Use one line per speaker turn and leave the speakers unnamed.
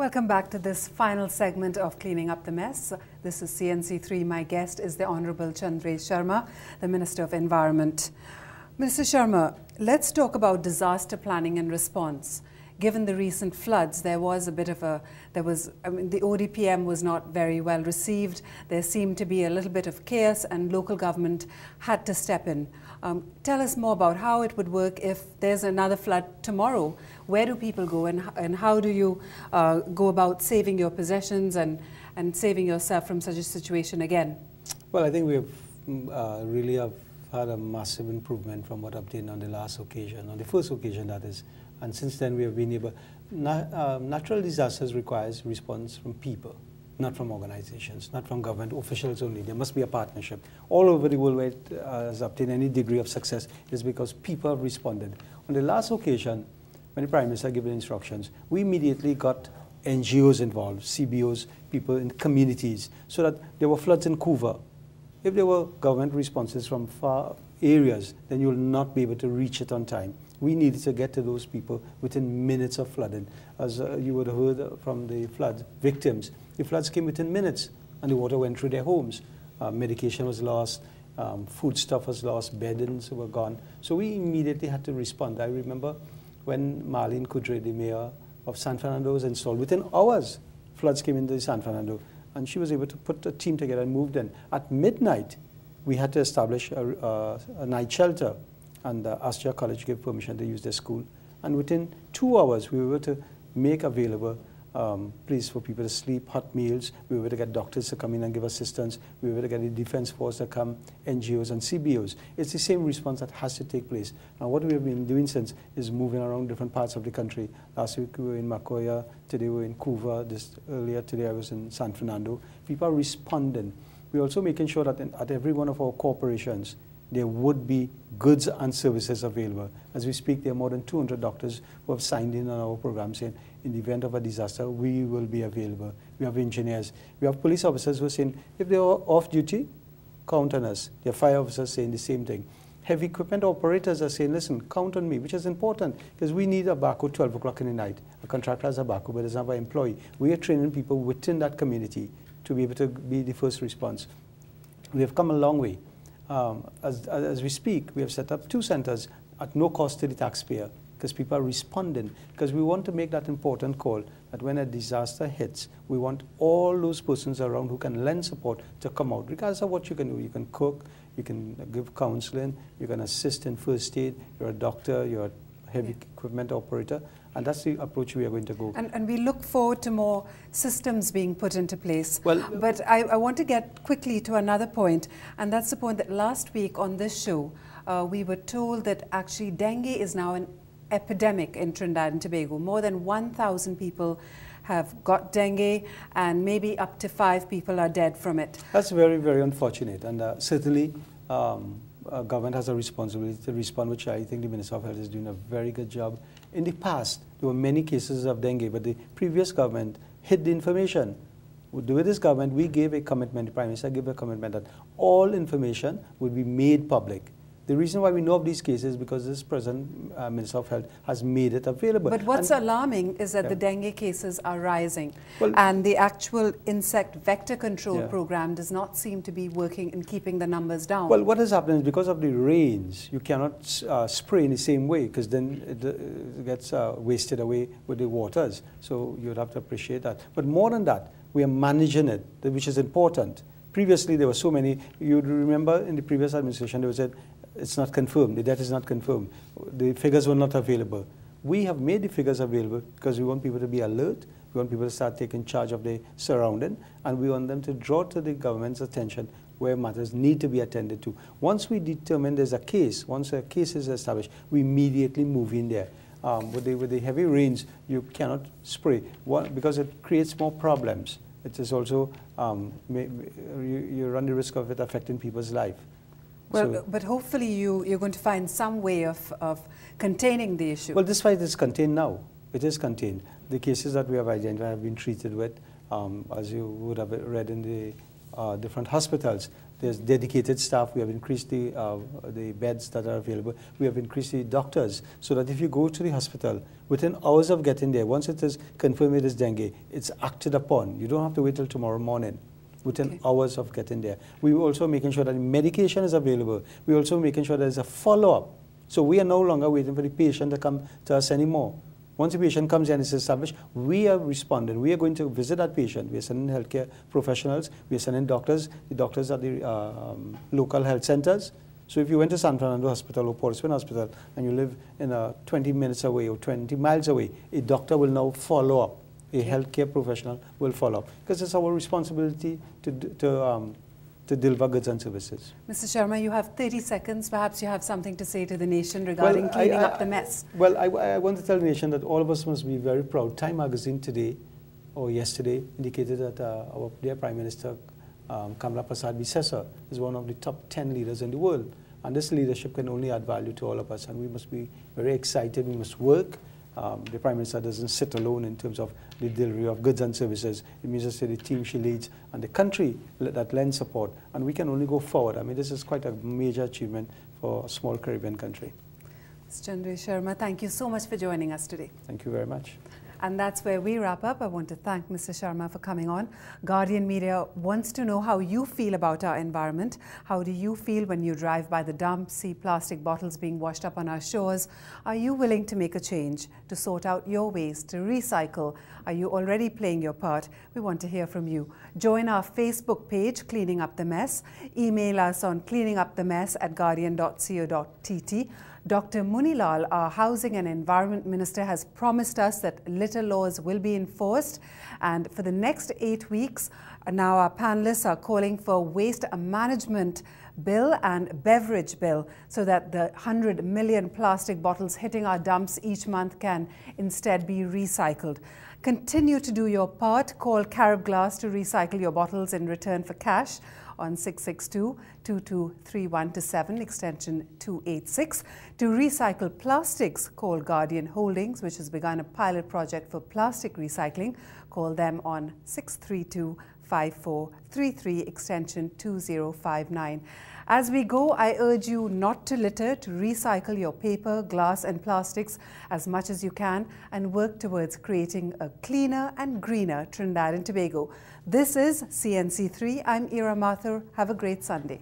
Welcome back to this final segment of Cleaning Up the Mess. This is CNC3. My guest is the Honorable Chandresh Sharma, the Minister of Environment. Mr. Sharma, let's talk about disaster planning and response. Given the recent floods, there was a bit of the ODPM was not very well received. There seemed to be a little bit of chaos and local government had to step in. Tell us more about how it would work if there's another flood tomorrow. Where do people go and how do you go about saving your possessions and saving yourself from such a situation again?
Well, I think we have really have had a massive improvement from what obtained on the last occasion, on the first occasion that is. And since then we have been able, natural disasters requires response from people, not from organizations, not from government officials only. There must be a partnership. All over the world where it has obtained any degree of success is because people have responded. On the last occasion, when the Prime Minister gave the instructions, we immediately got NGOs involved, CBOs, people in communities, so that there were floods in Couva. If there were government responses from far areas, then you will not be able to reach it on time. We needed to get to those people within minutes of flooding. As you would have heard from the flood victims, the floods came within minutes and the water went through their homes. Medication was lost, food stuff was lost, beddings were gone. So we immediately had to respond. I remember when Marlene Kudre, the mayor of San Fernando, was installed, within hours, floods came into San Fernando. And she was able to put a team together and moved in. At midnight, we had to establish a night shelter. And Astia College gave permission to use their school. And within 2 hours, we were able to make available place for people to sleep, hot meals. We were able to get doctors to come in and give assistance. We were able to get the Defense Force to come, NGOs and CBOs. It's the same response that has to take place. Now, what we have been doing since is moving around different parts of the country. Last week, we were in Macoya. Today, we were in Couva. Earlier today, I was in San Fernando. People are responding. We're also making sure that at every one of our corporations, there would be goods and services available. As we speak, there are more than 200 doctors who have signed in on our program saying, in the event of a disaster, we will be available. We have engineers. We have police officers who are saying, if they are off duty, count on us. There are fire officers saying the same thing. Heavy equipment operators are saying, listen, count on me, which is important, because we need a backhoe 12 o'clock in the night. A contractor has a backhoe, but doesn't have an employee. We are training people within that community to be able to be the first response. We have come a long way. As we speak, we have set up 2 centers at no cost to the taxpayer because people are responding. Because we want to make that important call that when a disaster hits, we want all those persons around who can lend support to come out, regardless of what you can do. You can cook, you can give counseling, you can assist in first aid, you're a doctor, you're a heavy equipment operator. And that's the approach we are going to go.
And we look forward to more systems being put into place. Well, but I want to get quickly to another point, and that's the point that last week on this show, we were told that actually dengue is now an epidemic in Trinidad and Tobago. More than 1,000 people have got dengue, and maybe up to 5 people are dead from it.
That's very, very unfortunate, and certainly government has a responsibility to respond, which I think the Minister of Health is doing a very good job. In the past, there were many cases of dengue, but the previous government hid the information. With this government, we gave a commitment, the Prime Minister gave a commitment that all information would be made public. The reason why we know of these cases is because this present Minister of Health has made it available.
But what's alarming is that the dengue cases are rising, and the actual insect vector control program does not seem to be working in keeping the numbers down.
Well, what has happened is because of the rains, you cannot spray in the same way because then it gets wasted away with the waters. So you'd have to appreciate that. But more than that, we are managing it, which is important. Previously, there were so many. You'd remember in the previous administration, they said, it's not confirmed, the data is not confirmed, the figures were not available. We have made the figures available because we want people to be alert, we want people to start taking charge of their surrounding, and we want them to draw to the government's attention where matters need to be attended to. Once we determine there's a case, once a case is established, we immediately move in there. With the heavy rains, you cannot spray because it creates more problems. It is also, you run the risk of it affecting people's life.
Well, so, but hopefully you're going to find some way of containing the issue.
Well, this fight is contained now. It is contained. The cases that we have identified have been treated with, as you would have read in the different hospitals. There's dedicated staff. We have increased the beds that are available. We have increased the doctors so that if you go to the hospital, within hours of getting there, once it is confirmed it is dengue, it's acted upon. You don't have to wait till tomorrow morning. Within hours of getting there. We are also making sure that medication is available. We are also making sure there's a follow-up. So we are no longer waiting for the patient to come to us anymore. Once the patient comes in and is established, we are responding. We are going to visit that patient. We are sending healthcare professionals. We are sending doctors. The doctors at the local health centers. So if you went to San Fernando Hospital or Portsmouth Hospital and you live in 20 minutes away or 20 miles away, a doctor will now follow up. A healthcare professional will follow up. Because it's our responsibility to deliver goods and services.
Mr. Sharma, you have 30 seconds. Perhaps you have something to say to the nation regarding cleaning up the mess.
Well, I want to tell the nation that all of us must be very proud. Time magazine today, or yesterday, indicated that our dear Prime Minister, Kamala Prasad Bisesa, is one of the top 10 leaders in the world. And this leadership can only add value to all of us. And we must be very excited. We must work. The Prime Minister doesn't sit alone in terms of the delivery of goods and services. It means to the team she leads and the country that lends support. And we can only go forward. I mean, this is quite a major achievement for a small Caribbean country.
Mr. Chandresh Sharma, thank you so much for joining us today.
Thank you very much.
And that's where we wrap up. I want to thank Mr. Sharma for coming on. Guardian Media wants to know how you feel about our environment. How do you feel when you drive by the dump, see plastic bottles being washed up on our shores? Are you willing to make a change, to sort out your waste, to recycle? Are you already playing your part? We want to hear from you. Join our Facebook page, Cleaning Up the Mess. Email us on cleaningupthemess@guardian.co.tt. Dr. Munilal, our Housing and Environment Minister, has promised us that litter laws will be enforced. And for the next 8 weeks, now our panelists are calling for waste management bill and beverage bill so that the 100 million plastic bottles hitting our dumps each month can instead be recycled. Continue to do your part. Call Carib Glass to recycle your bottles in return for cash on 662-2231-7, extension 286. To recycle plastics, call Guardian Holdings, which has begun a pilot project for plastic recycling. Call them on 632-5433, extension 2059. As we go, I urge you not to litter, to recycle your paper, glass and plastics as much as you can and work towards creating a cleaner and greener Trinidad and Tobago. This is CNC3. I'm Ira Mathur. Have a great Sunday.